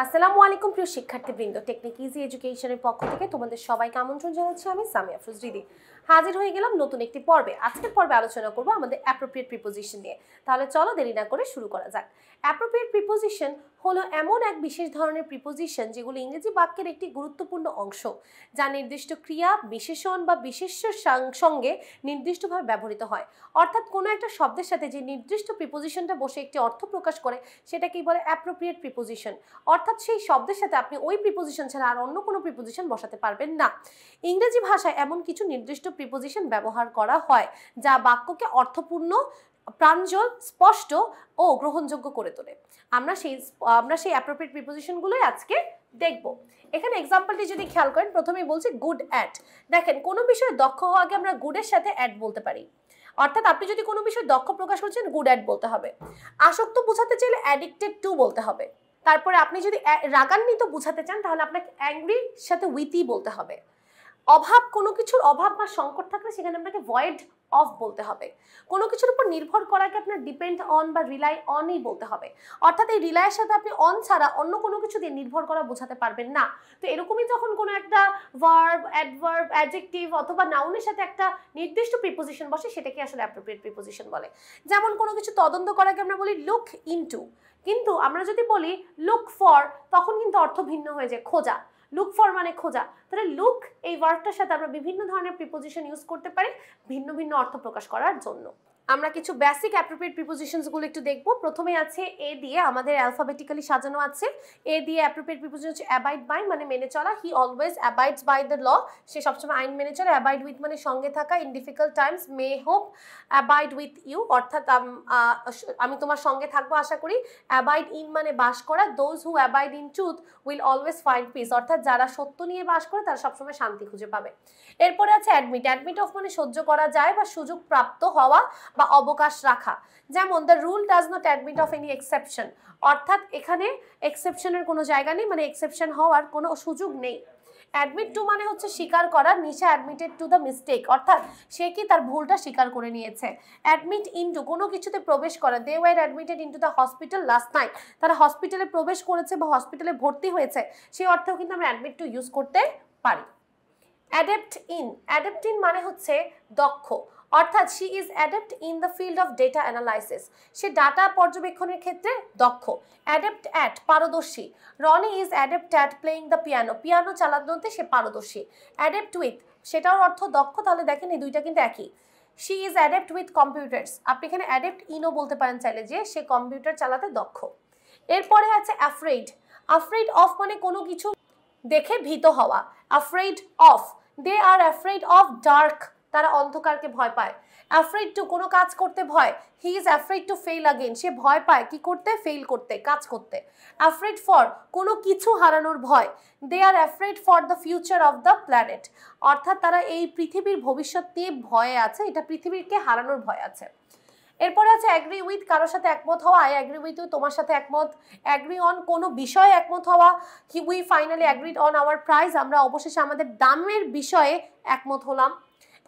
আসসালামু আলাইকুম প্রিয় শিক্ষার্থীবৃন্দ, টেকনিক ইজি এডুকেশনের পক্ষ থেকে তোমাদের সবাইকে আমন্ত্রণ জানাচ্ছি। আমি সামিয়া ফ্রুজরিদি হাজির হয়ে গেলাম নতুন একটি পর্বে। আজকের পর্বে আলোচনা করব আমাদের অ্যাপ্রোপ্রিয়েট প্রিপোজিশন নিয়ে। তাহলে চলো দেরি না করে শুরু করা যাক। অ্যাপ্রোপ্রিয়েট প্রিপোজিশন হলো এমন এক বিশেষ ধরনের প্রিপোজিশন যেগুলো ইংরেজি বাক্যের একটি গুরুত্বপূর্ণ অংশ, যা নির্দিষ্ট ক্রিয়া, বিশেষণ বা বিশেষ্যের সঙ্গে নির্দিষ্টভাবে ব্যবহৃত হয়। অর্থাৎ কোনো একটা শব্দের সাথে যে নির্দিষ্ট প্রিপোজিশনটা বসে একটি অর্থ প্রকাশ করে সেটাকেই বলে অ্যাপ্রোপ্রিয়েট প্রিপোজিশন। অর্থাৎ সেই শব্দের সাথে আপনি ওই প্রিপোজিশন ছাড়া আর অন্য কোনো প্রিপোজিশন বসাতে পারবেন না। ইংরেজি ভাষায় এমন কিছু নির্দিষ্ট প্রিপোজিশন ব্যবহার করা হয় যা বাক্যকে অর্থপূর্ণ, প্রাঞ্জল, স্পষ্ট ও গ্রহণযোগ্য করে তোলে। আমরা সেই অ্যাপ্রোপ্রিয়েট প্রিপোজিশনগুলোই আজকে দেখব। এখানে এক্সাম্পলটি যদি খেয়াল করেন, প্রথমেই বলছি গুড অ্যাট। দেখেন, কোনো বিষয়ে দক্ষ হওয়া আগে আমরা গুডের সাথে অ্যাট বলতে পারি। অর্থাৎ আপনি যদি কোনো বিষয়ে দক্ষ প্রকাশ করছেন, গুড অ্যাট বলতে হবে। আসক্ত বোঝাতে চাইলে অ্যাডিক্টেড টু বলতে হবে। তারপরে আপনি যদি রাগান্বিত বোঝাতে চান তাহলে আপনাকে অ্যাংরির সাথে উইথই বলতে হবে। অভাব, কোনো কিছুর অভাব বা সংকট থাকলে সেখানে আপনাকে ভয়েড অফ বলতে হবে। কোনো কিছুর উপর নির্ভর করাকে আপনার ডিপেন্ড অন বা রিলাই অনই বলতে হবে। অর্থাৎ এই রিলাইয়ের সাথে আপনি অন ছাড়া অন্য কোনো কিছু দিয়ে নির্ভর করা বোঝাতে পারবেন না। তো এরকমই যখন কোনো একটা ভার্ব, অ্যাডভার্ব, অ্যাডজেক্টিভ অথবা নাউনের সাথে একটা নির্দিষ্ট প্রিপোজিশন বসে সেটাকে আসলে অ্যাপ্রোপ্রিয়েট প্রিপোজিশন বলে। যেমন কোনো কিছু তদন্ত করাকে আমরা বলি লুক ইনটু, কিন্তু আমরা যদি বলি লুক ফর তখন কিন্তু অর্থ ভিন্ন হয়ে যায়, খোঁজা। লুক ফর মানে খোঁজা। তাহলে লুক এই ওয়ার্ডটার সাথে আমরা বিভিন্ন ধরনের প্রিপোজিশন ইউজ করতে পারি ভিন্ন ভিন্ন অর্থ প্রকাশ করার জন্য। আমরা কিছু বেসিক অ্যাপ্রোপ্রিয়েট প্রিপোজিশনসগুলো একটু দেখব। প্রথমে আছে এ দিয়ে, আমাদের অ্যালফাবেটিক্যালি সাজানো আছে। এ দিয়ে অ্যাপ্রোপ্রিয়েট প্রিপোজিশন হচ্ছে অ্যাবাইড বাই, মানে মেনে চলা। He always abides by the law, সে সবসময় আইন মেনে চলে। অ্যাবাইড উইথ মানে সঙ্গে থাকা। In difficult times may hope abide with you, অর্থাৎ আমি তোমার সঙ্গে থাকবো আশা করি। অ্যাবাইড ইন মানে বাস করা। Those who abide in truth will always find piece, অর্থাৎ যারা সত্য নিয়ে বাস করে তারা সবসময় শান্তি খুঁজে পাবে। এরপরে আছে অ্যাডমিট। অ্যাডমিট অফ মানে সহ্য করা যায় বা সুযোগ প্রাপ্ত হওয়া বা অবকাশ রাখা। যেমন the rule does not admit of any exception, অর্থাৎ এখানে এক্সেপশনের কোনো জায়গা নেই, মানে এক্সেপশন হওয়ার কোনো সুযোগ নেই। অ্যাডমিট টু মানে হচ্ছে স্বীকার করা। নিশা অ্যাডমিটেড টু দ্য মিস্টেক, অর্থাৎ সে কি তার ভুলটা স্বীকার করে নিয়েছে। অ্যাডমিট ইনটু কোনো কিছুতে প্রবেশ করা। They were admitted into the hospital last night, তারা হসপিটালে প্রবেশ করেছে বা হসপিটালে ভর্তি হয়েছে, সেই অর্থেও কিন্তু আমরা অ্যাডমিট টু ইউজ করতে পারি। Adept in. অ্যাডেপ্ট ইন মানে হচ্ছে দক্ষ, অর্থাৎ she is adept in the field of data analysis, সে ডাটা পর্যবেক্ষণের ক্ষেত্রে দক্ষ। অ্যাডেপ্ট অ্যাট পারদর্শী। Roni is adept at playing the piano, piano চালানোতে সে পারদর্শী। অ্যাডেপ্ট উইথ, সেটার অর্থ দক্ষ। তাহলে দেখেন এই দুইটা কিন্তু একই। She is adept with computers, আপনি এখানে অ্যাডেপ্ট ইনও বলতে পারেন চাইলে, যে সে কম্পিউটার চালাতে দক্ষ। এরপরে আছে অ্যাফ্রেড। অ্যাফ্রেড অফ মানে কোনো কিছু দেখে ভীত হওয়া। Afraid of, they are afraid of dark, তারা অন্ধকারকে ভয় পায়। অ্যাফ্রেড টু কোনো কাজ করতে ভয়। He is afraid to fail again, সে ভয় পায় কি করতে, ফেল করতে, কাজ করতে। অ্যাফ্রেড ফর কোনো কিছু হারানোর ভয়। They are afraid for the future of the planet, অর্থাৎ তারা এই পৃথিবীর ভবিষ্যৎ নিয়ে ভয়ে আছে, এটা পৃথিবীকে হারানোর ভয় আছে। এরপরে আছে অ্যাগ্রি উইথ, কারোর সাথে একমত হওয়া। আই অ্যাগ্রি উইথ ইউ, তোমার সাথে একমত। অ্যাগ্রি অন কোনো বিষয়ে একমত হওয়া। We finally agreed on our price, আমরা অবশেষে আমাদের দামের বিষয়ে একমত হলাম।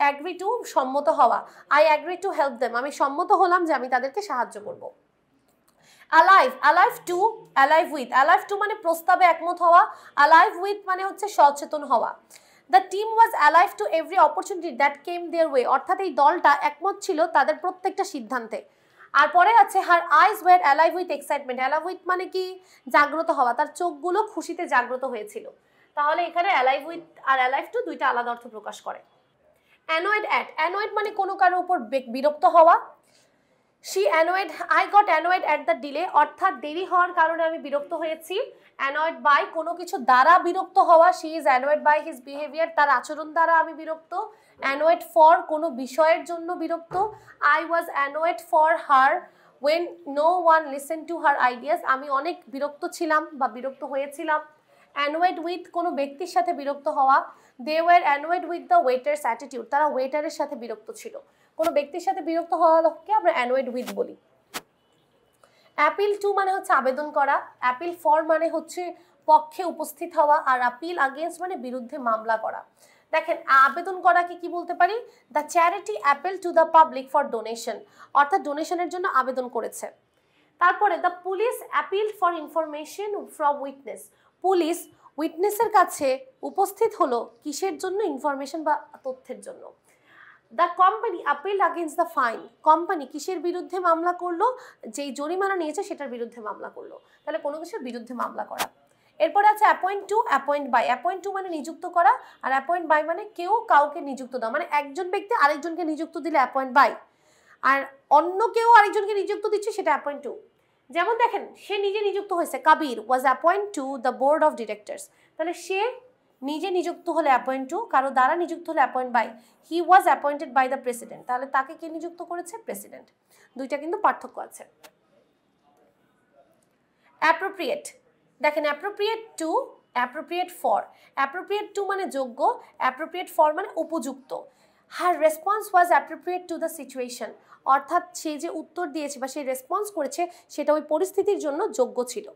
অ্যাগ্রি টু সম্মত হওয়া। I agree to help them, আমি সম্মত হলাম যে আমি তাদেরকে সাহায্য করব। Alive, alive to, alive with. Alive to মানে প্রস্তাবে একমত হওয়া। অ্যালাইভ উইথ মানে হচ্ছে সচেতন হওয়া। The team was alive to every opportunity that came there way, অর্থাৎ এই দলটা একমত ছিল তাদের প্রত্যেকটা সিদ্ধান্তে। আর পরে আছে her eyes were alive with excitement. Alive with মানে কি, জাগ্রত হওয়া, তার চোখগুলো খুশিতে জাগ্রত হয়েছিল। তাহলে এখানে অ্যালাইভ উইথ আর অ্যালাইভ টু দুইটা আলাদা অর্থ প্রকাশ করে। অ্যানয়েড অ্যাট, অ্যানয়েড মানে কোনো কারোর উপর বিরক্ত হওয়া। She annoyed, I got annoyed at the delay, অর্থাৎ দেরি হওয়ার কারণে আমি বিরক্ত হয়েছি। অ্যানয়েড বাই কোনো কিছু দ্বারা বিরক্ত হওয়া। She is annoyed by his behaviour, তার আচরণ দ্বারা আমি বিরক্ত। অ্যানয়েড ফর কোনো বিষয়ের জন্য বিরক্ত। I was annoyed for her when no one listen to her ideas, আমি অনেক বিরক্ত ছিলাম বা বিরক্ত হয়েছিলাম। অ্যানয়েড উইথ কোনো ব্যক্তির সাথে বিরক্ত হওয়া। They were annoyed with the waiter's attitude, তারা ওয়েটারের সাথে বিরক্ত ছিল। কোনো ব্যক্তির সাথে বিরক্ত হওয়াকে আমরা অ্যানয়েড উইথ বলি। অ্যাপিল টু মানে হচ্ছে আবেদন করা। অ্যাপিল ফর মানে হচ্ছে পক্ষে উপস্থিত হওয়া। আর আপিল আগেন্স্ট মানে বিরুদ্ধে মামলা করা। দেখেন আবেদন করাকে কি বলতে পারি, the charity appeal to the public for donation, অর্থাৎ ডোনেশনের জন্য আবেদন করেছে। তারপরে the police appeal for information from witness, পুলিশ উইটনেসের কাছে উপস্থিত হলো কিসের জন্য, ইনফরমেশন বা তথ্যের জন্য। The company appeal against the fine, company কিসের বিরুদ্ধে মামলা করলো, যেই জরিমানা নিয়েছে সেটার বিরুদ্ধে মামলা করলো, তাহলে কোনো কিছুর বিরুদ্ধে মামলা করা। এরপরে আছে appoint to, appoint by. Appoint to মানে নিযুক্ত করা, আর অ্যাপয়েন্ট বাই মানে কেউ কাউকে নিযুক্ত দেওয়া, মানে একজন ব্যক্তি আরেকজনকে নিযুক্ত দিলে অ্যাপয়েন্ট বাই, আর অন্য কেউ আরেকজনকে নিযুক্ত দিচ্ছে সেটা অ্যাপয়েন্ট টু। যেমন দেখেন সে নিজে নিযুক্ত হয়েছে, Kabir was appoint to the board of directors, তাহলে সে নিজে নিযুক্ত হলে অ্যাপয়েন্ট টু, কারো দ্বারা নিযুক্ত হলে appoint by. He was appointed by the president, তাহলে তাকে কে নিযুক্ত করেছে, প্রেসিডেন্ট। দুইটা কিন্তু পার্থক্য আছে। অ্যাপ্রোপ্রিয়েট, দেখেন appropriate to, appropriate for. Appropriate to মানে যোগ্য, অ্যাপ্রোপ্রিয়েট ফর মানে উপযুক্ত। Her response was appropriate to the situation, অর্থাৎ সে যে উত্তর দিয়েছে বা সে রেসপন্স করেছে সেটা ওই পরিস্থিতির জন্য যোগ্য ছিল।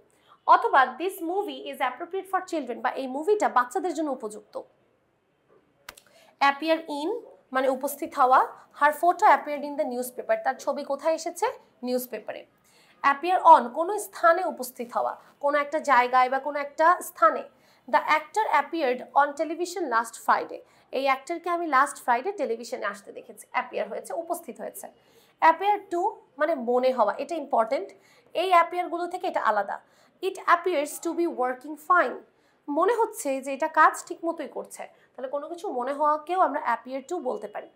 অথবা this movie is appropriate for children, বা এই মুভিটা বাচ্চাদের জন্য উপযুক্ত। অ্যাপিয়ার ইন মানে উপস্থিত হওয়া, her photo appeared in the newspaper, তার ছবি কোথায় এসেছে, নিউজ পেপারে। অ্যাপিয়ার অন কোনো স্থানে উপস্থিত হওয়া, কোনো একটা জায়গায় বা কোনো একটা স্থানে। The actor appeared on television last Friday, এই অ্যাক্টরকে আমি লাস্ট ফ্রাইডে টেলিভিশনে আসতে দেখেছি, অ্যাপিয়ার হয়েছে, উপস্থিত হয়েছে। অ্যাপিয়ার টু মানে মনে হওয়া, এটা ইম্পর্টেন্ট, এই অ্যাপিয়ারগুলো থেকে এটা আলাদা। It appears to be working fine, মনে হচ্ছে যে এটা কাজ ঠিক মতোই করছে, তাহলে কোনো কিছু মনে হওয়াকেও আমরা অ্যাপিয়ার টু বলতে পারি।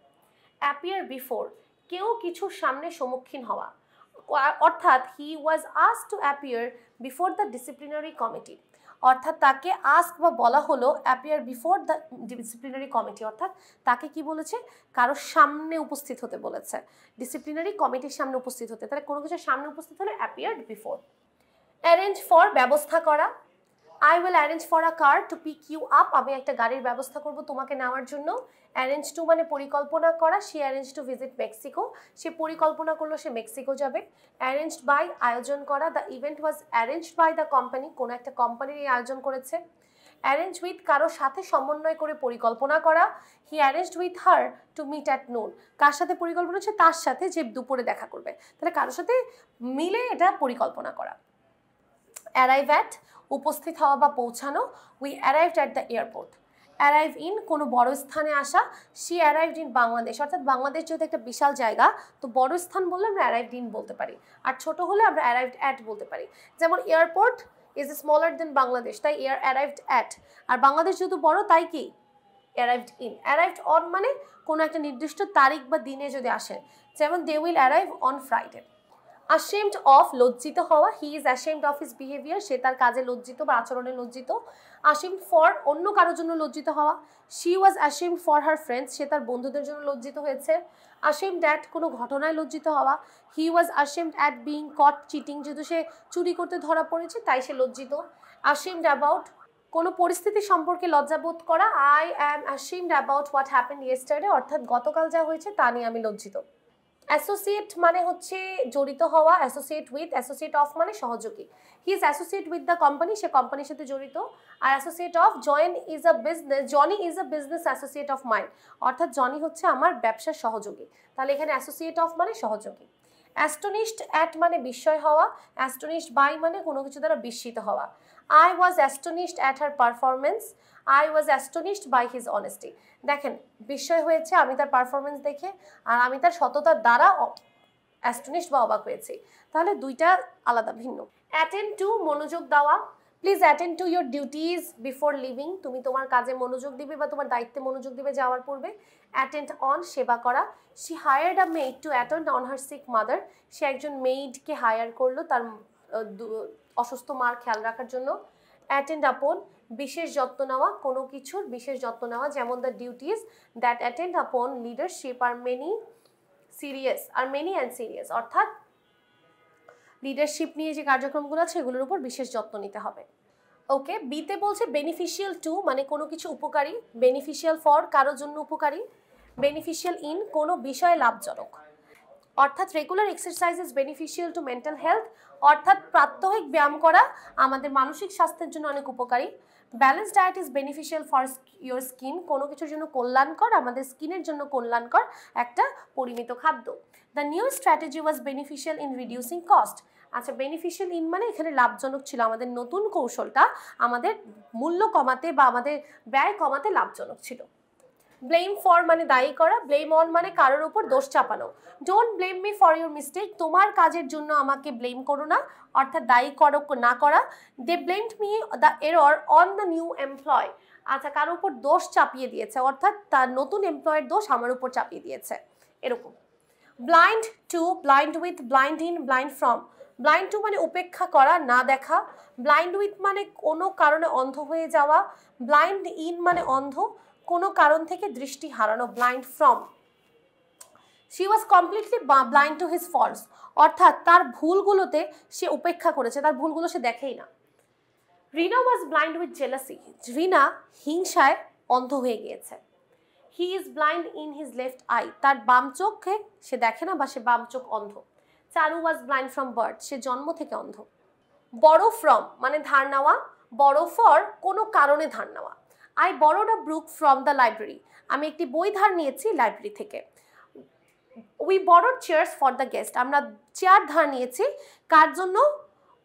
অ্যাপিয়ার বিফোর, কেউ কিছুর সামনে সম্মুখীন হওয়া, অর্থাৎ he was asked to appear before the disciplinary committee, অর্থাৎ তাকে আস্ক বা বলা হলো appear before the disciplinary committee, অর্থাৎ তাকে কি বলেছে, কারোর সামনে উপস্থিত হতে বলেছে, ডিসিপ্লিনারি কমিটির সামনে উপস্থিত হতে, তাহলে কোনো কিছুর সামনে উপস্থিত হলে অ্যাপিয়ার্ড বিফোর। অ্যারেঞ্জ ফর ব্যবস্থা করা, I will arrange for a car to pick you up, আমি একটা গাড়ির ব্যবস্থা করব তোমাকে নেওয়ার জন্য। অ্যারেঞ্জ টু মানে পরিকল্পনা করা, সে অ্যারেঞ্জ টু ভিজিট মেক্সিকো, সে পরিকল্পনা করলো সে মেক্সিকো যাবে। অ্যারেঞ্জড বাই আয়োজন করা, the event was arranged by the company, কোনো একটা কোম্পানির এই আয়োজন করেছে। অ্যারেঞ্জ উইথ কারো সাথে সমন্বয় করে পরিকল্পনা করা, he arranged with her to meet at noon, কার সাথে পরিকল্পনা হচ্ছে, তার সাথে যে দুপুরে দেখা করবে, তাহলে কারোর সাথে মিলে এটা পরিকল্পনা করা। অ্যারাইভ অ্যাট উপস্থিত হওয়া বা পৌঁছানো, we arrived at the airport. Arrive in কোনো বড় স্থানে আসা, শি অ্যারাইভড ইন বাংলাদেশ, অর্থাৎ বাংলাদেশ যেহেতু একটা বিশাল জায়গা, তো বড় স্থান বললে আমরা অ্যারাইভড ইন বলতে পারি, আর ছোট হলে আমরা অ্যারাইভড অ্যাট বলতে পারি। যেমন এয়ারপোর্ট ইজ স্মলার দেন বাংলাদেশ, তাই অ্যারাইভড অ্যাট, আর বাংলাদেশ যেহেতু বড় তাই কি অ্যারাইভড ইন। অ্যারাইভড অন মানে কোনো একটা নির্দিষ্ট তারিখ বা দিনে যদি আসে, যেমন they will arrive on Friday. ashamed of লজ্জিত হওয়া, হি ইজ ashamed of his behavior, সে তার কাজে লজ্জিত বা আচরণে লজ্জিত। ashamed for অন্য কারোর জন্য লজ্জিত হওয়া, she was ashamed for her friends, সে তার বন্ধুদের জন্য লজ্জিত হয়েছে। ashamed at কোনো ঘটনায় লজ্জিত হওয়া, he was ashamed at being caught cheating, যেহেতু সে চুরি করতে ধরা পড়েছে তাই সে লজ্জিত। ashamed about কোনো পরিস্থিতি সম্পর্কে লজ্জাবোধ করা, I am ashamed about what happened yesterday, অর্থাৎ গতকাল যা হয়েছে তা নিয়ে আমি লজ্জিত। অ্যাসোসিয়েট মানে হচ্ছে জড়িত হওয়া, অ্যাসোসিয়েট উইথ, অ্যাসোসিয়েট অফ মানে সহযোগী। He is associate with the company, সে কোম্পানির সাথে জড়িত। আর associate of, Johnny is a business associate of mind, অর্থাৎ জনি হচ্ছে আমার ব্যবসার সহযোগী, তাহলে এখানে অ্যাসোসিয়েট অফ মানে সহযোগী। অ্যাস্টনিশড অ্যাট মানে বিস্ময় হওয়া, অ্যাস্টনিশড বাই মানে কোনো কিছু দ্বারা বিস্মিত হওয়া। I was astonished at her performance, I was astonished by his honesty. দেখেন বিস্ময় হয়েছে আমি তার পারফরমেন্স দেখে, আর আমি তার সততার দ্বারা অ্যাস্টনিশড বা অবাক হয়েছি, তাহলে দুইটা আলাদা ভিন্ন। অ্যাটেন্ড টু মনোযোগ দেওয়া, please attend to your duties before living, তুমি তোমার কাজে মনোযোগ দিবে বা তোমার দায়িত্বে মনোযোগ দিবে যাওয়ার পূর্বে। অ্যাটেন্ড অন সেবা করা, she hired a maid to attend on her sick mother, সে একজন মেইডকে হায়ার করলো তার অসুস্থ মার খেয়াল রাখার জন্য। অ্যাটেন্ড আপন বিশেষ যত্ন নেওয়া, কোনো কিছুর বিশেষ যত্ন নেওয়া, যেমন দ্য ডিউটিজ দ্যাট অ্যাটেন্ড আপন leadership are many and serious, অর্থাৎ লিডারশিপ নিয়ে যে কার্যক্রমগুলো আছে এগুলোর উপর বিশেষ যত্ন নিতে হবে। ওকে, বিতে বলছে বেনিফিশিয়াল টু মানে কোনো কিছু উপকারী, বেনিফিশিয়াল ফর কারোর জন্য উপকারী, বেনিফিশিয়াল ইন কোনো বিষয়ে লাভজনক, অর্থাৎ regular exercise is beneficial to mental health, অর্থাৎ প্রাত্যহিক ব্যায়াম করা আমাদের মানসিক স্বাস্থ্যের জন্য অনেক উপকারী। Balance diet is beneficial for your skin, কোনো কিছুর জন্য কল্যাণকর, আমাদের স্কিনের জন্য কল্যাণকর একটা পরিমিত খাদ্য। The new strategy was beneficial in reducing cost, আচ্ছা বেনিফিশিয়াল ইন মানে এখানে লাভজনক ছিল, আমাদের নতুন কৌশলটা আমাদের মূল্য কমাতে বা আমাদের ব্যয় কমাতে লাভজনক ছিল। ব্লেম ফর মানে দায়ী করা, ব্লেম অন মানে কারোর উপর দোষ চাপানো। Don't blame me for your mistake, তোমার কাজের জন্য আমাকে ব্লেম করো না, অর্থাৎ দায়ী করো না করা। They blamed me the error on the new employ, আচ্ছা কারোর উপর দোষ চাপিয়ে দিয়েছে, অর্থাৎ তার নতুন এমপ্লয়ের দোষ আমার উপর চাপিয়ে দিয়েছে, এরকম। Blind to, blind with, blind in, blind from. Blind to মানে উপেক্ষা করা, না দেখা। ব্লাইন্ড উইথ মানে কোনো কারণে অন্ধ হয়ে যাওয়া। ব্লাইন্ড ইন মানে অন্ধ, কোনো কারণ থেকে দৃষ্টি হারানো। Blind from, she was completely blind to his faults, অর্থাৎ তার ভুলগুলোতে সে উপেক্ষা করেছে, তার ভুলগুলো সে দেখেই না। রিনা ওয়াজ ব্লাইন্ড উইথ জেলাসি, রিনা হিংসায় অন্ধ হয়ে গিয়েছে। He is blind in his left I, তার বাম চোখে সে দেখে না বা সে বাম চোখ অন্ধ। চারু ওয়াজ ব্লাইন্ড ফ্রম বার্থ, সে জন্ম থেকে অন্ধ। বড়ো ফ্রম মানে ধার নেওয়া, বড়ো ফর কোনো কারণে ধার নেওয়া। I borrowed a book from the library, আমি একটি বই ধার নিয়েছি লাইব্রেরি থেকে। We borrowed cheers for the guest, আমরা চেয়ার ধার নিয়েছি কার জন্য?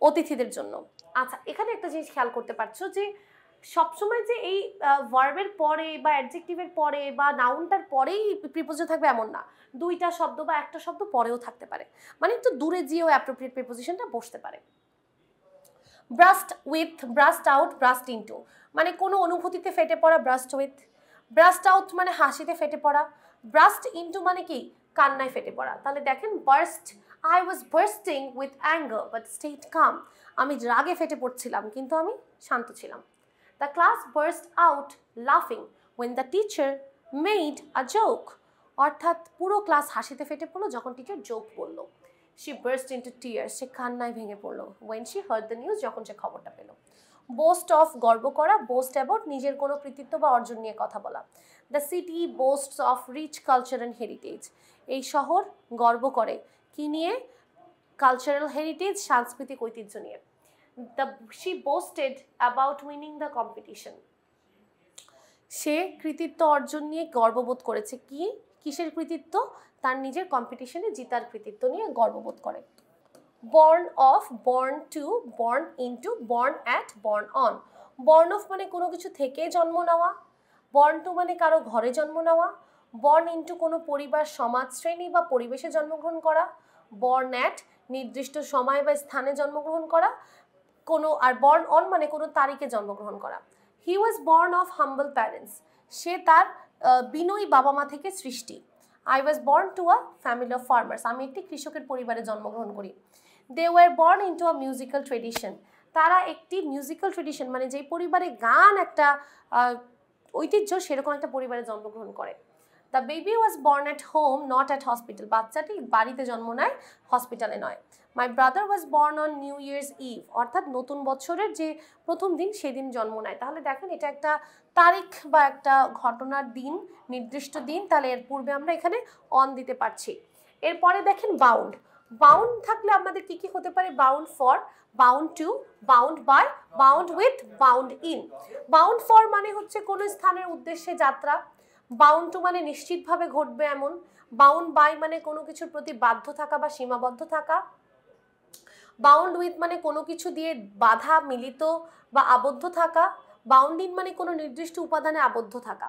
অতিথিদের জন্য। আচ্ছা এখানে একটা জিনিস খেয়াল করতে পারছো যে সবসময় যে এই ভার্বের পরে বা অ্যাডজেক্টিভের পরে বা নাউনটার পরেই প্রিপোজিশন থাকবে এমন না, দুইটা শব্দ বা একটা শব্দ পরেও থাকতে পারে, মানে একটু দূরে গিয়েও অ্যাপ্রোপ্রিয়েট প্রিপোজিশনটা বসতে পারে। Burst with, burst out, burst into মানে কোনো অনুভূতিতে ফেটে পড়া, ব্রাস্ট উইথ। ব্রাস্ট আউট মানে হাসিতে ফেটে পড়া, ব্রাস্ট ইনটু মানে কি? কান্নায় ফেটে পড়া। তাহলে দেখেন burst, I was bursting with anger but stayed calm, আমি রাগে ফেটে পড়ছিলাম কিন্তু আমি শান্ত ছিলাম। দ্য ক্লাস বার্স্ট আউট লাফিং when the teacher made a joke, অর্থাৎ পুরো ক্লাস হাসিতে ফেটে পড়লো যখন টিচার জোক বললো। she burst into tears, সে কান্নায় ভেঙে পড়লো। when she heard the news, যখন সে খবরটা পেল। boast of, গর্ব করা, boast about, নিজের কোনো কৃতিত্ব বা অর্জন নিয়ে কথা বলা। the city boasts of rich culture and heritage, এই শহর গর্ব করে কি নিয়ে? কালচারাল হেরিটেজ, সাংস্কৃতিক ঐতিহ্য নিয়ে। she boasted about winning the competition, সে কৃতিত্ব অর্জন নিয়ে গর্ববোধ করেছে। কি কিসের কৃতিত্ব? তার নিজের কম্পিটিশনে জিতার কৃতিত্ব নিয়ে গর্ববোধ করে। Born of, born to, born into, born at, born on. Born of মানে কোনো কিছু থেকে জন্ম নেওয়া, বর্ন টু মানে কারো ঘরে জন্ম নেওয়া, বর্ন ইনটু কোনো পরিবার, সমাজ, শ্রেণী বা পরিবেশে জন্মগ্রহণ করা, বর্ন অ্যাট নির্দিষ্ট সময় বা স্থানে জন্মগ্রহণ করা কোনো, আর বর্ন অন মানে কোনো তারিখে জন্মগ্রহণ করা। He was born of humble parents, সে তার বিনয়ী বাবা মা থেকে সৃষ্টি। I was born to a family of farmers, আমি একটি কৃষকের পরিবারে জন্মগ্রহণ করি। They were born into a musical tradition, তারা একটি মিউজিক্যাল ট্রেডিশন মানে যেই পরিবারে গান একটা ঐতিহ্য, সেরকম একটা পরিবারে জন্মগ্রহণ করে। The baby was born at home not at hospital, বাচ্চাটি বাড়িতে জন্ম নেয়, হসপিটালে নয়। My brother was born on New Year's Eve, অর্থাৎ নতুন বছরের যে প্রথম দিন সেদিন জন্ম নেয়। তাহলে দেখেন এটা একটা তারিখ বা একটা ঘটনার দিন, নির্দিষ্ট দিন, তাহলে এর পূর্বে আমরা এখানে অন দিতে পারছি। এরপরে দেখেন বাউন্ড, বাউন্ড থাকলে আমাদের কি কি হতে পারে? Bound for, bound to, bound by, bound with, bound in. Bound for মানে হচ্ছে কোনো স্থানের উদ্দেশ্যে যাত্রা, বাউন্ড টু মানে নিশ্চিতভাবে ঘটবে এমন, বাউন্ড বাই মানে কোনো কিছুর প্রতি বাধ্য থাকা বা সীমাবদ্ধ থাকা, বাউন্ড উইথ মানে কোনো কিছু দিয়ে বাধা, মিলিত বা আবদ্ধ থাকা, বাউন্ড ইন মানে কোনো নির্দিষ্ট উপাদানে আবদ্ধ থাকা।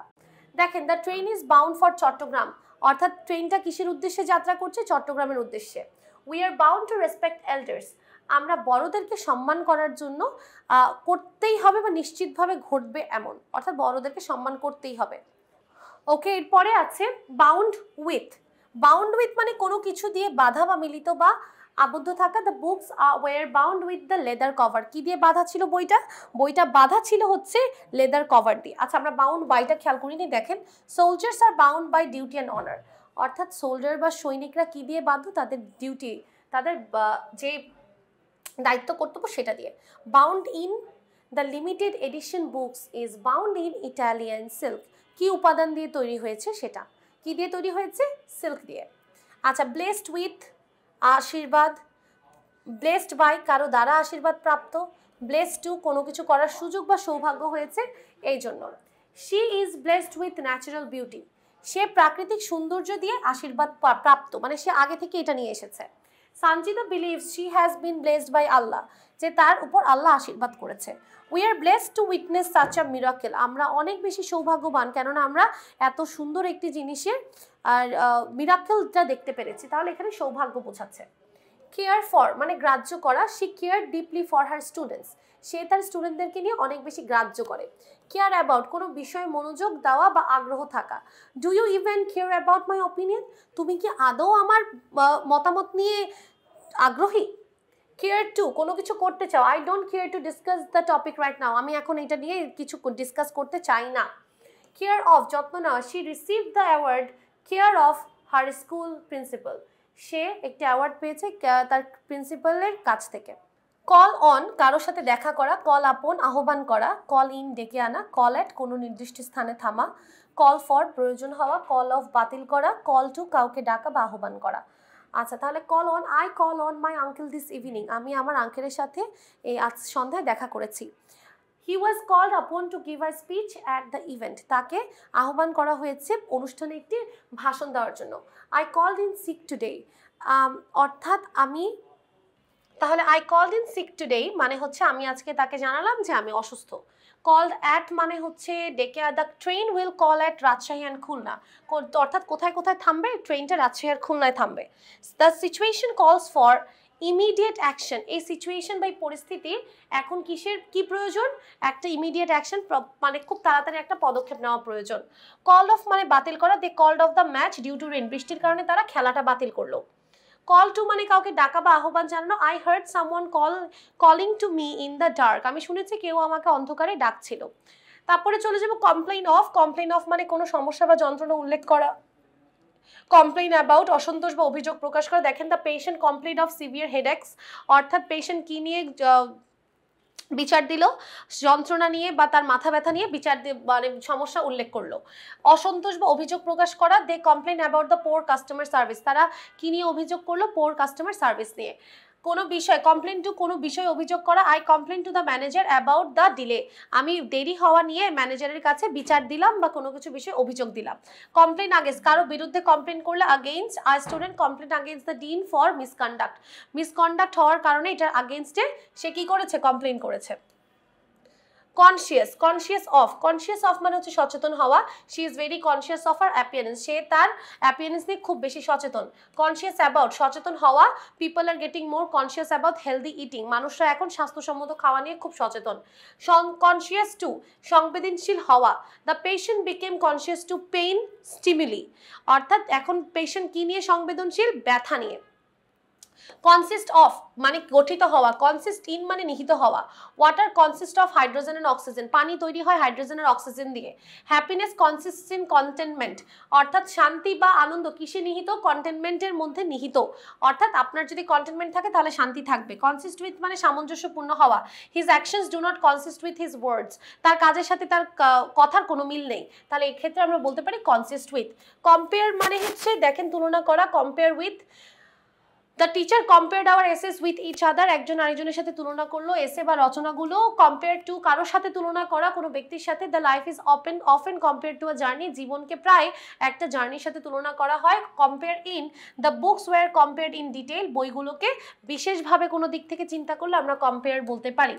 দেখেন the train is bound for Chittagong, অর্থাৎ ট্রেনটা কিসের উদ্দেশ্যে যাত্রা করছে? চট্টগ্রামের উদ্দেশ্যে। We are bound to respect elders, আমরা বড়দেরকে সম্মান করার জন্য করতেই হবে বা নিশ্চিতভাবে ঘটবে এমন, অর্থাৎ বড়দেরকে সম্মান করতেই হবে। ওকে, এরপরে আছে বাউন্ড উইথ। বাউন্ড উইথ মানে কোনো কিছু দিয়ে বাধা বা মিলিত বা আবদ্ধ থাকা। The books war bound with the leather cover, কি দিয়ে বাঁধা ছিল বইটা? বইটা বাঁধা ছিল হচ্ছে লেদার কভার দিয়ে। আচ্ছা আমরা বাউন্ড বাইটা খেয়াল করিনি, দেখেন soldiers are bound by duty and honour, অর্থাৎ সোলজার বা সৈনিকরা কি দিয়ে বাধ্য? তাদের ডিউটি, তাদের যে দায়িত্ব কর্তব্য সেটা দিয়ে। Bound in, the limited edition books is bound in Italian silk, কি উপাদান দিয়ে তৈরি হয়েছে সেটা, কি দিয়ে তৈরি হয়েছে? সিল্ক দিয়ে। আচ্ছা ব্লেসড উইথ, আশীর্বাদ, ব্লেসড বাই কারো দ্বারা আশীর্বাদ প্রাপ্ত, ব্লেসড টু কোনো কিছু করার সুযোগ বা সৌভাগ্য হয়েছে এই জন্য। She is blessed with natural beauty, সে প্রাকৃতিক সৌন্দর্য দিয়ে আশীর্বাদ প্রাপ্ত, মানে সে আগে থেকে এটা নিয়ে এসেছে। Sanchita believes she has been blessed by Allah, যে তার উপর আল্লাহ আশীর্বাদ করেছে। We are blessed to witness such a miracle, আমরা অনেক বেশি সৌভাগ্যবান কেননা আমরা এত সুন্দর একটি জিনিসের আর মিরাকেলটা দেখতে পেরেছি। তাহলে এখানে সৌভাগ্য বোঝাচ্ছে। কেয়ার ফর মানে গ্রাহ্য করা, she cared deeply for her students, সে তার স্টুডেন্টদেরকে নিয়ে অনেক বেশি গ্রাহ্য করে। কেয়ার অ্যাবাউট কোনো বিষয়ে মনোযোগ দেওয়া বা আগ্রহ থাকা। Do you even care about my opinion, তুমি কি আদৌ আমার মতামত নিয়ে আগ্রহী। কেয়ার টু কোনো কিছু করতে চাও, I don't care to discuss the topic right now, আমি এখন এটা নিয়ে কিছু ডিসকাস করতে চাই না। কেয়ার অফ যত্ন নেওয়া, she receive the award care of her school principal, সে একটি অ্যাওয়ার্ড পেয়েছে তার প্রিন্সিপালের কাছ থেকে। কল অন কারোর সাথে দেখা করা, কল আপন আহ্বান করা, কল ইন ডেকে আনা, কল অ্যাট কোনো নির্দিষ্ট স্থানে থামা, কল ফর প্রয়োজন হওয়া, কল অফ বাতিল করা, কল টু কাউকে ডাকা বা আহ্বান করা। আচ্ছা তাহলে call on, I call on my uncle this evening, আমি আমার আঙ্কেলের সাথে এই আজ সন্ধ্যায় দেখা করেছি। He was called upon to give a speech at the event, তাকে আহ্বান করা হয়েছে অনুষ্ঠানে একটি ভাষণ দেওয়ার জন্য। I called in sick today, অর্থাৎ আমি, তাহলে I called in sick today মানে হচ্ছে আমি আজকে তাকে জানালাম যে আমি অসুস্থ। কলড অ্যাট মানে হচ্ছে ডেকে, the train will call at Rajshahi and Khulna, অর্থাৎ কোথায় কোথায় থামবে, ট্রেনটা রাজশাহী আর খুলনায় থামবে। দ্য সিচুয়েশন কলস ফর ইমিডিয়েট অ্যাকশন, এই সিচুয়েশন বা পরিস্থিতি এখন কি প্রয়োজন, একটা ইমিডিয়েট অ্যাকশন মানে খুব তাড়াতাড়ি একটা পদক্ষেপ নেওয়া প্রয়োজন। কল্ড অফ মানে বাতিল করা, they called off the match due to rain, বৃষ্টির কারণে তারা খেলাটা বাতিল করলো। কল টু মানে কাউকে ডাকা বা আহ্বান জানানো, I hard someone calling to me in the dark, আমি শুনেছি কেউ আমাকে অন্ধকারে ডাকছিল। তারপরে চলে যাবো কমপ্লেইন অফ, কমপ্লেইন অফ মানে কোনো সমস্যা বা যন্ত্রণা উল্লেখ করা। কমপ্লেইন অ্যাবাউট অসন্তোষ বা অভিযোগ প্রকাশ করা। দেখেন the patient complain of severe headaches, অর্থাৎ পেশেন্ট কি নিয়ে বিচার দিল, যন্ত্রণা নিয়ে বা তার মাথা ব্যথা নিয়ে বিচার মানে সমস্যা উল্লেখ করলো। অসন্তোষ বা অভিযোগ প্রকাশ করা, they complain about the poor customer service, তারা কি নিয়ে অভিযোগ করলো, পোর কাস্টমার সার্ভিস নিয়ে। কোনো বিষয়, কমপ্লেন টু কোনো বিষয়ে অভিযোগ করা, I complain two the manager about the delay, আমি দেরি হওয়া নিয়ে ম্যানেজারের কাছে বিচার দিলাম বা কোনো কিছু বিষয়ে অভিযোগ দিলাম। কমপ্লেন আগেন্স্ট কারো বিরুদ্ধে কমপ্লেন করলে, against a student complain against the dean for misconduct, misconduct হওয়ার কারণে এটার আগেইনস্টে সে কি করেছে, কমপ্লেন করেছে। কনসিয়াস, কনসিয়াস অফ মানে হচ্ছে সচেতন হওয়া, she is very conscious of her appearance, সে তার অ্যাপিয়ারেন্স নিয়ে খুব বেশি সচেতন। কনসিয়াস অ্যাবাউট সচেতন হওয়া, people are getting more conscious about healthy eating, মানুষরা এখন স্বাস্থ্যসম্মত খাওয়া নিয়ে খুব সচেতন। কনসিয়াস টু সংবেদনশীল হওয়া, the patient became conscious to pain stimuli, অর্থাৎ এখন পেশেন্ট কি নিয়ে সংবেদনশীল, ব্যথা নিয়ে। কনসিস্ট অফ মানে গঠিত হওয়া, কনসিস্ট ইন মানে নিহিত হওয়া। Water consist of hydrogen and oxygen, পানি তৈরি হয় হাইড্রোজেন আর অক্সিজেন দিয়ে। হ্যাপিনেস কনসিস্ট ইন কন্টেনমেন্ট, অর্থাৎ শান্তি বা আনন্দ কিসে নিহিত, কন্টেনমেন্টের মধ্যে নিহিত, অর্থাৎ আপনার যদি কন্টেনমেন্ট থাকে তাহলে শান্তি থাকবে। কনসিস্ট উইথ মানে সামঞ্জস্যপূর্ণ হওয়া, his actions do not consist with his ওয়ার্ডস, তার কাজের সাথে তার কথার কোনো মিল নেই, তাহলে এক্ষেত্রে আমরা বলতে পারি কনসিস্ট উইথ। কম্পেয়ার মানে হচ্ছে দেখেন তুলনা করা, compare with, the teacher compared our essays with each other, একজন আরেকজনের সাথে তুলনা করলো এসে বা রচনাগুলো। কম্পেয়ার টু কারোর সাথে তুলনা করা, কোনো ব্যক্তির সাথে। The life is often compare to a journey, জীবনকে প্রায় একটা জার্নির সাথে তুলনা করা হয়। Compare in, the books were compared in detail, বইগুলোকে বিশেষভাবে কোনো দিক থেকে চিন্তা করলে আমরা কম্পেয়ার বলতে পারি।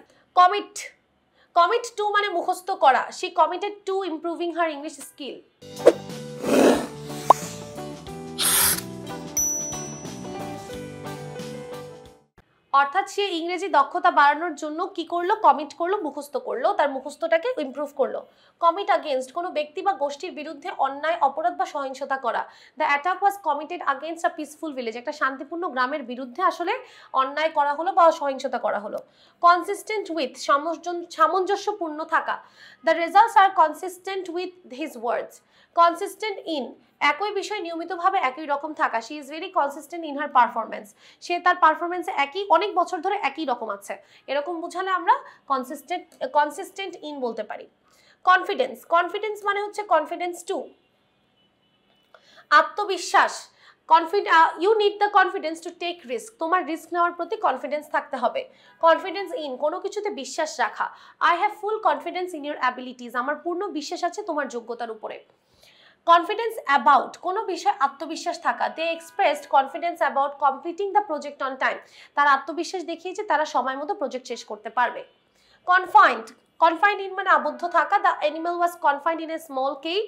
কমিট টু মানে মুখস্থ করা, she committed two improving her English skill, অর্থাৎ সে ইংরেজি দক্ষতা বাড়ানোর জন্য কি করলো, কমিট করলো, মুখস্থ করলো, তার মুখস্থটাকে ইমপ্রুভ করলো। কমিট আগেইনস্ট কোনো ব্যক্তি বা গোষ্ঠীর বিরুদ্ধে অন্যায়, অপরাধ বা সহিংসতা করা। The attack was committed against a peaceful village, একটা শান্তিপূর্ণ গ্রামের বিরুদ্ধে আসলে অন্যায় করা হলো বা সহিংসতা করা হলো। কনসিস্টেন্ট উইথ সামঞ্জস্যপূর্ণ থাকা, the results are consistent with his words. Consistent in একই বিষয় নিয়মিতভাবে একই রকম থাকা, she is very consistent in her performance, সে তার পারফরমেন্সে একই অনেক বছর ধরে একই রকম আছে, এরকম বোঝালে আমরা কনসিস্টেন্ট ইন বলতে পারি। কনফিডেন্স মানে হচ্ছে কনফিডেন্স টু আত্মবিশ্বাস, you need the confidence to take risk, তোমার রিস্ক নেওয়ার প্রতি কনফিডেন্স থাকতে হবে। কনফিডেন্স ইন কোনো কিছুতে বিশ্বাস রাখা, I have full confidence in your abilities, আমার পূর্ণ বিশ্বাস আছে তোমার যোগ্যতার উপরে। কনফিডেন্স অ্যাবাউট কোনো বিষয়ে আত্মবিশ্বাস থাকা, they expressed confidence about completing the project on time, তারা আত্মবিশ্বাস দেখিয়েছে তারা সময় মতো প্রজেক্ট শেষ করতে পারবে। কনফাইন্ড ইন মানে আবদ্ধ থাকা, the animal was confined in a small cage,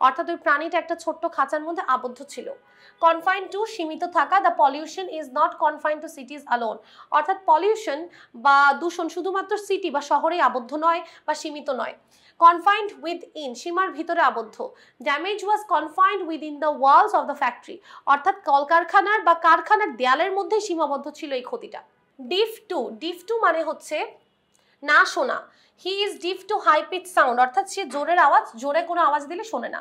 অর্থাৎ ওই প্রাণীটা একটা ছোট্ট খাঁচার মধ্যে আবদ্ধ ছিল। কনফাইন্ড টু সীমিত থাকা, the pollution is not confined two সিটিজ alone, অর্থাৎ পলিউশন বা দূষণ শুধুমাত্র সিটি বা শহরেই আবদ্ধ নয় বা সীমিত নয়। কনফাইন্ড উইথ ইন সীমার ভিতরে আবদ্ধ। Damage was confined with in the walls of the factory, অর্থাৎ কলকারখানার বা কারখানার দেয়ালের মধ্যেই সীমাবদ্ধ ছিল এই ক্ষতিটা। ডিফ টু মানে হচ্ছে না শোনা, he is deaf to high pitch sound, অর্থাৎ সে জোরে কোনো আওয়াজ দিলে শোনে না।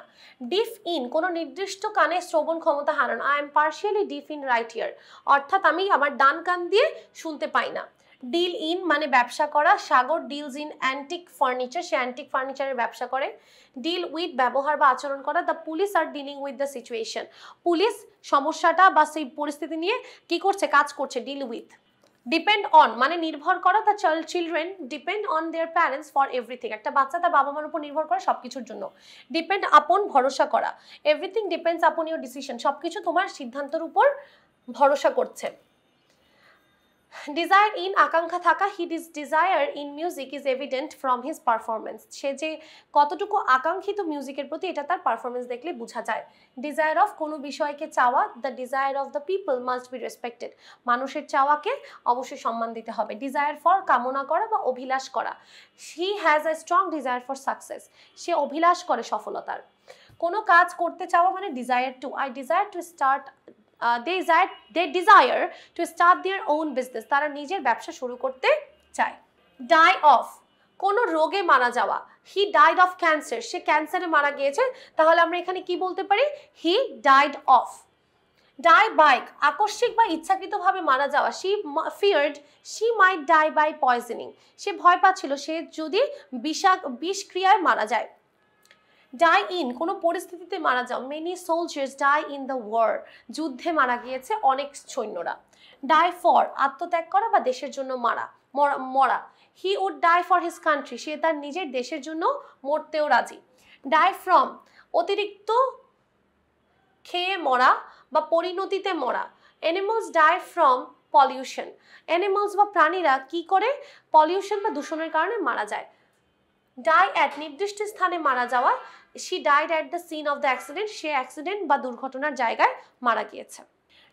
ডিফ ইন কোনো নির্দিষ্ট কানে শ্রবণ ক্ষমতা হারানো, I am partially deaf in right ear, অর্থাৎ আমি আমার ডান কান দিয়ে শুনতে পাই না। ডিল ইন মানে ব্যবসা করা, Sagar deals in antique furniture, সে অ্যান্টিক ফার্নিচারের ব্যবসা করে। ডিল উইথ ব্যবহার বা আচরণ করা, the police are dealing with the situation, police সমস্যাটা বা সেই পরিস্থিতি নিয়ে কি করছে, কাজ করছে। Deal with. ডিপেন্ড অন মানে নির্ভর করা, the children depend on their parents for everything, একটা বাচ্চা তার বাবা মার উপর নির্ভর করে সব কিছুর জন্য। ডিপেন্ড আপন ভরসা করা, everything depends upon your decision, সব কিছু তোমার সিদ্ধান্তের উপর ভরসা করছে। ডিজায়ার ইন আকাঙ্ক্ষা থাকা, his desire in music is evident from his performance, সে যে কতটুকু আকাঙ্ক্ষিত মিউজিকের প্রতি এটা তার পারফরমেন্স দেখলে বোঝা যায়। ডিজায়ার অফ কোনো বিষয়কে চাওয়া, the desire of the people must be respected, মানুষের চাওয়াকে অবশ্যই সম্মান দিতে হবে। ডিজায়ার ফর কামনা করা বা অভিলাষ করা, he has a strong desire for success, সে অভিলাষ করে সফলতার। কোনো কাজ করতে চাওয়া মানে desire to, I desire to start they desire to start their own business, তারা নিজের ব্যবসা শুরু করতে চায়। ডাই অফ কোনো রোগে মারা যাওয়া, হি ডাইড অফ ক্যান্সার, সে ক্যান্সারে মারা গিয়েছে, তাহলে আমরা এখানে কি বলতে পারি, he died of. Die by আকস্মিক বা ইচ্ছাকৃতভাবে মারা যাওয়া, she feared she might die by poisoning, সে ভয় পাচ্ছিল সে যদি বিষক্রিয়ায় মারা যায়। ডাই ইন কোনো পরিস্থিতিতে মারা যাও, many soldiers die in the war, যুদ্ধে মারা গিয়েছে অনেক সৈন্যরা। ডাই ফর আত্মত্যাগ করা বা দেশের জন্য মরা, he would die for his country, সে তার নিজের দেশের জন্য মরতেও রাজি। ডাই ফ্রম অতিরিক্ত খেয়ে মরা বা পরিণতিতে মরা। Animals die from pollution, animals বা প্রাণীরা কি করে, পলিউশন বা দূষণের কারণে মারা যায়। ডাই অ্যাট নির্দিষ্ট স্থানে মারা যাওয়া, she died at the scene of the accident, সে অ্যাক্সিডেন্ট বা দুর্ঘটনার জায়গায় মারা গিয়েছে।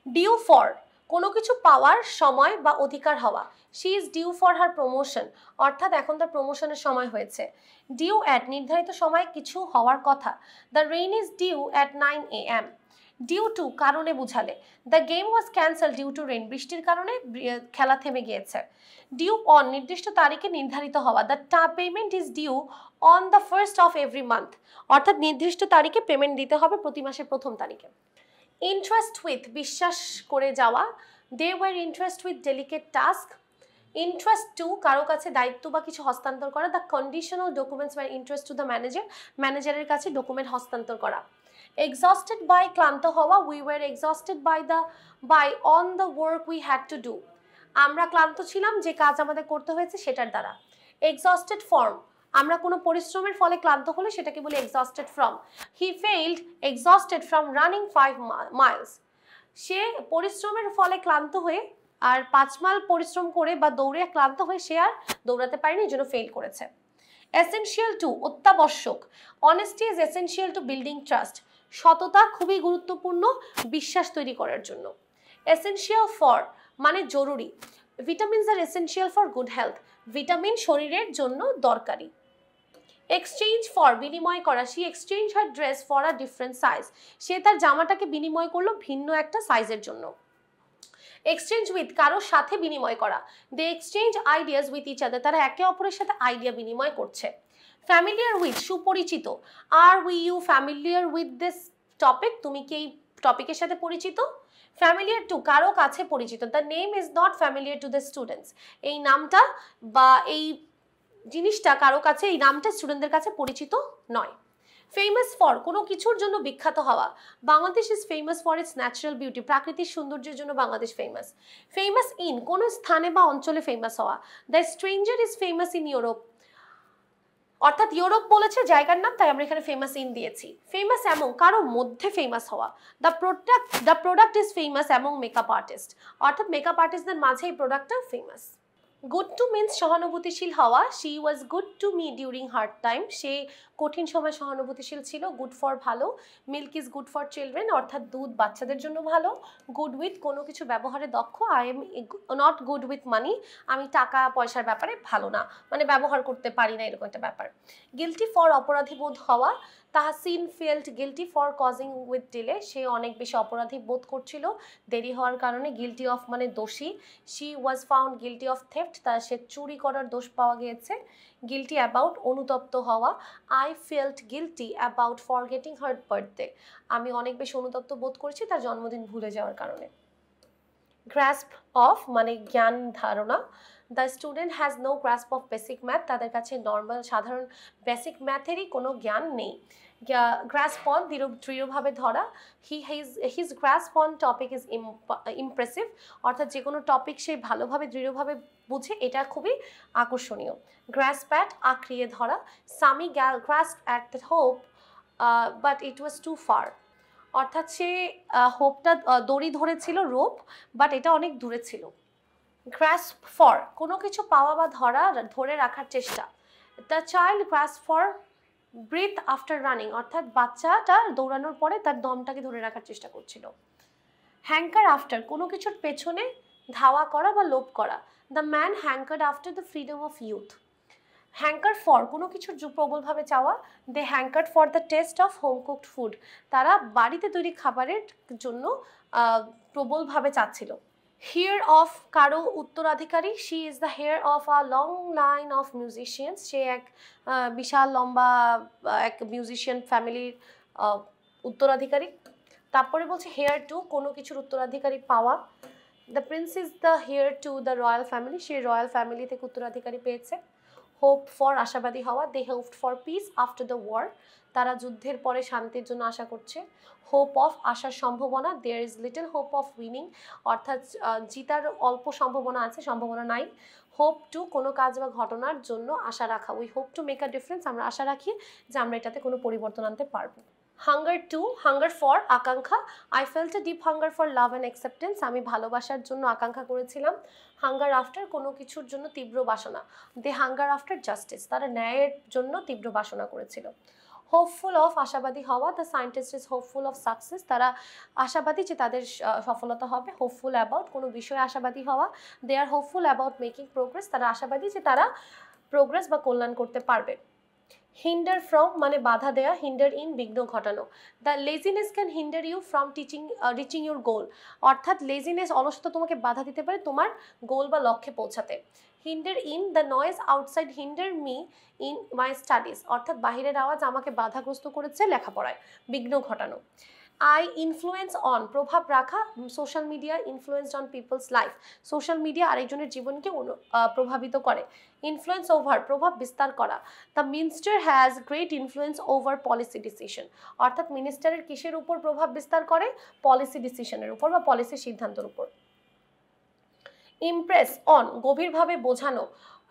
ডিউ ফর কোনো কিছু পাওয়ার সময় বা অধিকার হওয়া, she is due for her promotion, অর্থাৎ এখন তার প্রমোশনের সময় হয়েছে। ডিউ অ্যাট নির্ধারিত সময় কিছু হওয়ার কথা, the rain is due at 9 AM। Due to কারণে বুঝালে, the game was cancel due to rain, বৃষ্টির কারণে খেলা থেমে গিয়েছে। ডিউ অন নির্দিষ্ট তারিখে নির্ধারিত হওয়া, the payment is due on the first of every month, অর্থাৎ নির্দিষ্ট তারিখে পেমেন্ট দিতে হবে প্রতি মাসের প্রথম তারিখে। ইন্টারেস্ট উইথ বিশ্বাস করে যাওয়া, they were interest with delicate task. Interest to কারো কাছে দায়িত্ব বা কিছু হস্তান্তর করা, the conditional documents were interest to the manager, ম্যানেজারের কাছে ডকুমেন্ট হস্তান্তর করা। এক্সস্টেড বাই ক্লান্ত হওয়া, we were exhausted by on the work we had to do, আমরা ক্লান্ত ছিলাম যে কাজ আমাদের করতে হয়েছে সেটার দ্বারা। এক্সস্টেড ফর্ম আমরা কোনো পরিশ্রমের ফলে ক্লান্ত হলে সেটাকে বলি exhausted from. He failed exhausted from running 5 miles, সে পরিশ্রমের ফলে ক্লান্ত হয়ে আর 5 মাইল পরিশ্রম করে বা দৌড়ে ক্লান্ত হয়ে সে আর দৌড়াতে পারেনি, এই জন্য ফেল করেছে। এসেনশিয়াল টু অত্যাবশ্যক, honesty is essential to building trust, সততা খুবই গুরুত্বপূর্ণ বিশ্বাস তৈরি করার জন্য। এসেনশিয়াল ফর মানে জরুরি, vitamins are essential for good health, vitamin শরীরের জন্য দরকারি। এক্সচেঞ্জ ফর বিনিময় করা, she exchange her dress for a different size, সে তার জামাটাকে বিনিময় করলো ভিন্ন একটা সাইজের জন্য। এক্সচেঞ্জ উইথ কারোর সাথে বিনিময় করা, they exchange ideas with each other, তারা একে অপরের সাথে আইডিয়া বিনিময় করছে। ফ্যামিলিয়ার উইথ সুপরিচিত, are we you familiar with this topic, তুমি কি এই টপিকের সাথে পরিচিত। ফ্যামিলিয়ার টু কারো কাছে পরিচিত, the name is not familiar to the students, এই নামটা বা এই জিনিসটা কারো কাছে, এই নামটা স্টুডেন্টদের কাছে পরিচিত নয়। ফেমাস ফর কোনো কিছুর জন্য বিখ্যাত হওয়া, Bangladesh is famous for its natural beauty, প্রাকৃতিক সৌন্দর্যের জন্য বাংলাদেশ ফেমাস। ফেমাস ইন কোনো স্থানে বা অঞ্চলে ফেমাস হওয়া, the stranger is famous in Europe, অর্থাৎ ইউরোপ বলেছে জায়গার নাম, তাই আমরা এখানে ফেমাস ইন দিয়েছি। ফেমাস অ্যামং কারো মধ্যে ফেমাস হওয়া, the product is famous among makeup artist, অর্থাৎ মেকআপ আর্টিস্টদের মাঝে এই প্রোডাক্টটা ফেমাস। গুড টু মিন্স সহানুভূতিশীল হওয়া, she was good to me during hard time, সে কঠিন সময় সহানুভূতিশীল ছিল। গুড ফর ভালো, milk is good for children, অর্থাৎ দুধ বাচ্চাদের জন্য ভালো। গুড উইথ কোনো কিছু ব্যবহারে দক্ষ, I am not good with মানি, আমি টাকা পয়সার ব্যাপারে ভালো না, মানে ব্যবহার করতে পারি না, এরকম একটা ব্যাপার। গিলটি ফর অপরাধী বোধ হওয়া, Tahsin felt guilty for causing with delay, সে অনেক বেশি অপরাধী বোধ করছিল দেরি হওয়ার কারণে। গিলটি অফ মানে দোষী, she was found guilty of theft, তা সে চুরি করার দোষ পাওয়া গিয়েছে। গিলটি অ্যাবাউট অনুতপ্ত হওয়া, I felt guilty about forgetting her birthday, আমি অনেক বেশি অনুতপ্ত বোধ করছি তার জন্মদিন ভুলে যাওয়ার কারণে। গ্রাস্প অফ মানে জ্ঞান ধারণা, the student has no grasp of basic math, তাদের কাছে নর্মাল সাধারণ বেসিক ম্যাথেরই কোনো জ্ঞান নেই। গ্রাস্প অন দৃঢ়ভাবে ধরা, his grasp on topic is impressive, অর্থাৎ যে কোনো টপিক সে ভালোভাবে দৃঢ়ভাবে বুঝে, এটা খুবই আকর্ষণীয়। গ্রাস্প অ্যাট আঁকড়িয়ে ধরা, Sami grasp at the hope but it was too far, অর্থাৎ সে হোপটা দড়ি ধরেছিল রোপ, বাট এটা অনেক দূরে ছিল। গ্রাস্প ফর কোনো কিছু পাওয়া বা ধরে রাখার চেষ্টা, the child grasp for breath after running, অর্থাৎ বাচ্চাটা দৌড়ানোর পরে তার দমটাকে ধরে রাখার চেষ্টা করছিল। হ্যাঙ্কার আফটার কোনো কিছুর পেছনে ধাওয়া করা বা লোভ করা, the man hankered after the freedom of youth. Hanker for কোনো কিছুর প্রবলভাবে চাওয়া, they hankered for the taste of home cooked food, তারা বাড়িতে তৈরি খাবারের জন্য প্রবলভাবে চাচ্ছিল। হেয়ার অফ কারো উত্তরাধিকারী, she is the heir of a long line of musicians, সে এক বিশাল লম্বা এক মিউজিশিয়ান ফ্যামিলির উত্তরাধিকারী। তারপরে বলছে হেয়ার টু কোনো কিছুর উত্তরাধিকারী পাওয়া, the prince is the heir to the royal family, সে রয়্যাল ফ্যামিলি থেকে উত্তরাধিকারী পেয়েছে। হোপ ফর আশাবাদী হওয়া, they hoped for peace after the war, তারা যুদ্ধের পরে শান্তির জন্য আশা করছে। হোপ অফ আশার সম্ভাবনা, there is little hope of winning, অর্থাৎ জিতার অল্প সম্ভাবনা আছে, সম্ভাবনা নাই। হোপ টু কোনো কাজ বা ঘটনার জন্য আশা রাখা, we hope to make a difference, আমরা আশা রাখি যে আমরা এটাতে কোনো পরিবর্তন আনতে পারবো। হাঙ্গার টু হাঙ্গার ফর আকাঙ্ক্ষা, I felt a deep hunger for love and acceptance, আমি ভালোবাসার জন্য আকাঙ্ক্ষা করেছিলাম। হাঙ্গার আফটার কোনো কিছুর জন্য তীব্র বাসনা, দে হাঙ্গার আফটার জাস্টিস, তারা ন্যায়ের জন্য তীব্র বাসনা করেছিল। হোপফুল অফ আশাবাদী হওয়া, the scientist is hopeful of success, তারা আশাবাদী যে তাদের সফলতা হবে। হোপফুল অ্যাবাউট কোনো বিষয়ে আশাবাদী হওয়া, they are hopeful about making progress, তারা আশাবাদী যে তারা প্রোগ্রেস বা কল্যাণ করতে পারবে। হিন্ডার ফ্রম মানে বাধা দেয়া, হিন্ডার ইন বিঘ্ন ঘটানো, the laziness can hinder you from reaching your goal, অর্থাৎ লেজিনেস অলসতা তোমাকে বাধা দিতে পারে তোমার গোল বা লক্ষ্যে পৌঁছাতে। Hinder in the noise outside hinder me in my studies, অর্থাৎ বাহিরের আওয়াজ আমাকে বাধাগ্রস্ত করেছে লেখাপড়ায়, বিঘ্ন ঘটানো। আই ইনফ্লুয়েন্স অন প্রভাব রাখা, social media influenced on people's life, social media আরেকজনের জীবনকে প্রভাবিত করে। ইনফ্লুয়েন্স ওভার প্রভাব বিস্তার করা, the minister has great influence over policy decision, অর্থাৎ মিনিস্টারের কিসের উপর প্রভাব বিস্তার করে, পলিসি ডিসিশনের উপর বা পলিসি সিদ্ধান্তের উপর। ইমপ্রেস অন গভীরভাবে বোঝানো,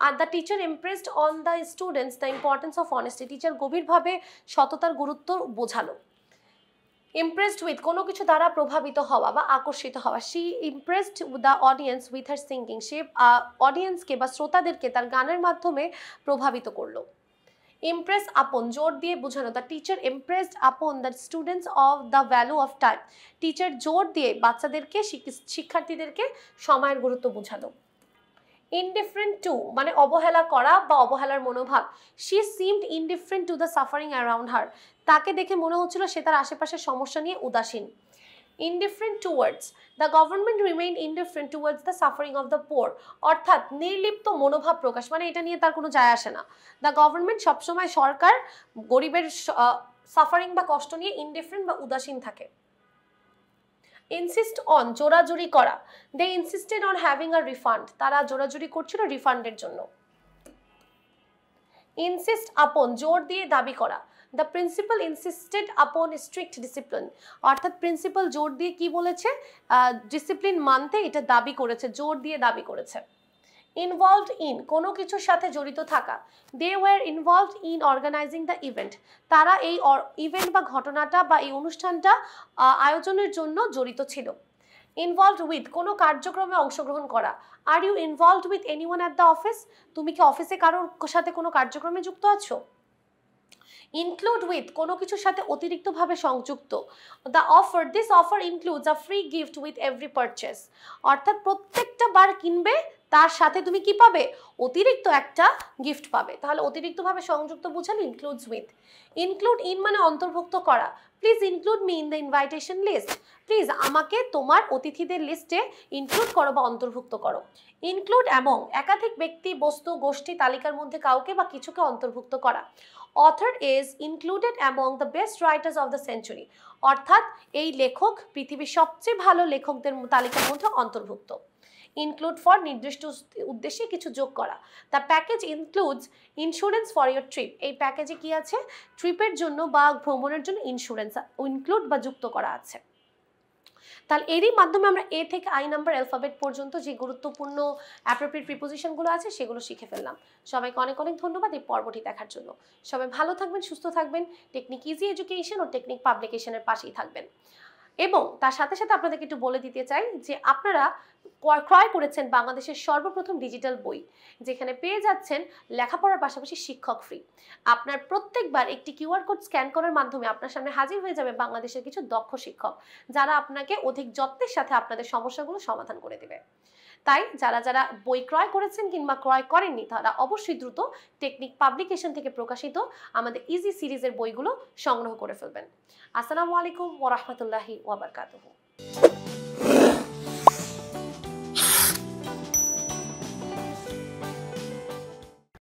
are the teacher impressed on the students the importance of honesty, teacher গভীরভাবে সততার গুরুত্ব বোঝালো। ইমপ্রেসড উইথ কোনো কিছু দ্বারা প্রভাবিত হওয়া বা আকর্ষিত হওয়া, she impressed the audience with her singing, সে অডিয়েন্সকে বা শ্রোতাদেরকে তার গানের মাধ্যমে প্রভাবিত করলো। ইমপ্রেস আপন জোর দিয়ে বোঝানো, the teacher impressed upon the students of the value of time, teacher জোর দিয়ে বাচ্চাদেরকে শিক্ষার্থীদেরকে সময়ের গুরুত্ব বোঝানো। ইনডিফারেন্ট টু মানে অবহেলা করা বা অবহেলার মনোভাব, she seemed indifferent to the suffering around হার, তাকে দেখে মনে হচ্ছিল সে তার আশেপাশের সমস্যা নিয়ে উদাসীন। Indifferent towards the government remain indifferent towards the suffering of the poor, অর্থাৎ নির্লিপ্ত মনোভাব প্রকাশ, মানে এটা নিয়ে তার কোনো যায় আসে না। দ্য গভর্নমেন্ট সবসময় সরকার গরিবের সাফারিং বা কষ্ট নিয়ে ইনডিফারেন্ট বা উদাসীন থাকে। ইনসিস্ট অন জোরাজুরি করা, they insisted on having a refund, তারা জোরাজুরি করছিল রিফান্ডের জন্য। ইনসিস্ট আপন জোর দিয়ে দাবি করা, দ্য প্রিন্সিপাল ইনসিস্টেড আপন স্ট্রিক্ট ডিসিপ্লিন, অর্থাৎ প্রিন্সিপাল জোর দিয়ে কি বলেছে, ডিসিপ্লিন মানতে এটা দাবি করেছে, জোর দিয়ে দাবি করেছে। ইনভলভড ইন কোনো কিছুর সাথে জড়িত থাকা, they were involved in organising the event, তারা এই ইভেন্ট বা ঘটনাটা বা এই অনুষ্ঠানটা আয়োজনের জন্য জড়িত ছিল। ইনভলভড উইথ কোনো কার্যক্রমে অংশগ্রহণ করা, are you involved with anyone at the office, তুমি কি অফিসে কারোর সাথে কোনো কার্যক্রমে যুক্ত আছো। ইনক্লুড উইথ কোনো কিছুর সাথে অতিরিক্তভাবে সংযুক্ত, the offer, this offer includes a free gift with every purchase, অর্থাৎ প্রত্যেকটা বার কিনবে তার সাথে তুমি কি পাবে, অতিরিক্ত একটা গিফট পাবে। তাহলে অতিরিক্তভাবে সংযুক্ত বুঝালে ইনক্লুডস উইথ। ইনক্লুড ইন মানে অন্তর্ভুক্ত করা, please include me in the invitation list, please আমাকে তোমার অতিথিদের লিস্টে ইনক্লুড করো বা অন্তর্ভুক্ত করো। ইনক্লুড এবং একাধিক ব্যক্তি, বস্তু, গোষ্ঠী, তালিকার মধ্যে কাউকে বা কিছুকে অন্তর্ভুক্ত করা। Author is included among the best writers of the century, অর্থাৎ এই লেখক পৃথিবীর সবচেয়ে ভালো লেখকদের তালিকার মধ্যে অন্তর্ভুক্ত। ইনক্লুড ফর নির্দিষ্ট উদ্দেশ্যে কিছু যোগ করা। The package includes insurance for your trip, এই প্যাকেজে কি আছে, ট্রিপের জন্য বা ভ্রমণের জন্য ইন্স্যুরেন্স ইনক্লুড বা যুক্ত করা আছে। তাহলে এরই মাধ্যমে আমরা এ থেকে আই নাম্বার অ্যালফাবেট পর্যন্ত যে গুরুত্বপূর্ণ অ্যাপ্রোপ্রিয়েট প্রিপোজিশনগুলো আছে সেগুলো শিখে ফেললাম। সবাইকে অনেক অনেক ধন্যবাদ এই পর্বটি দেখার জন্য। সবাই ভালো থাকবেন, সুস্থ থাকবেন, টেকনিক ইজি এডুকেশন ও টেকনিক পাবলিকেশনের পাশেই থাকবেন। এবং তার সাথে সাথে আপনাদেরকে একটু বলে দিতে চাই যে আপনারা ক্রয় করেছেন বাংলাদেশের সর্বপ্রথম ডিজিটাল বই, যেখানে পেয়ে যাচ্ছেন লেখাপড়ার পাশাপাশি শিক্ষক ফ্রি। আপনার প্রত্যেকবার একটি কিউআর কোড স্ক্যান করার মাধ্যমে আপনার সামনে হাজির হয়ে যাবে বাংলাদেশের কিছু দক্ষ শিক্ষক, যারা আপনাকে অধিক যত্নের সাথে আপনাদের সমস্যাগুলো সমাধান করে দেবে। তাই যারা যারা বই ক্রয় করেছেন কিংবা ক্রয় করেননি তারা অবশ্যই দ্রুত টেকনিক পাবলিকেশন থেকে প্রকাশিত আমাদের ইজি সিরিজের বইগুলো সংগ্রহ করে ফেলবেন। আসসালামু আলাইকুম ওয়া রাহমাতুল্লাহি ওয়া বারাকাতুহু।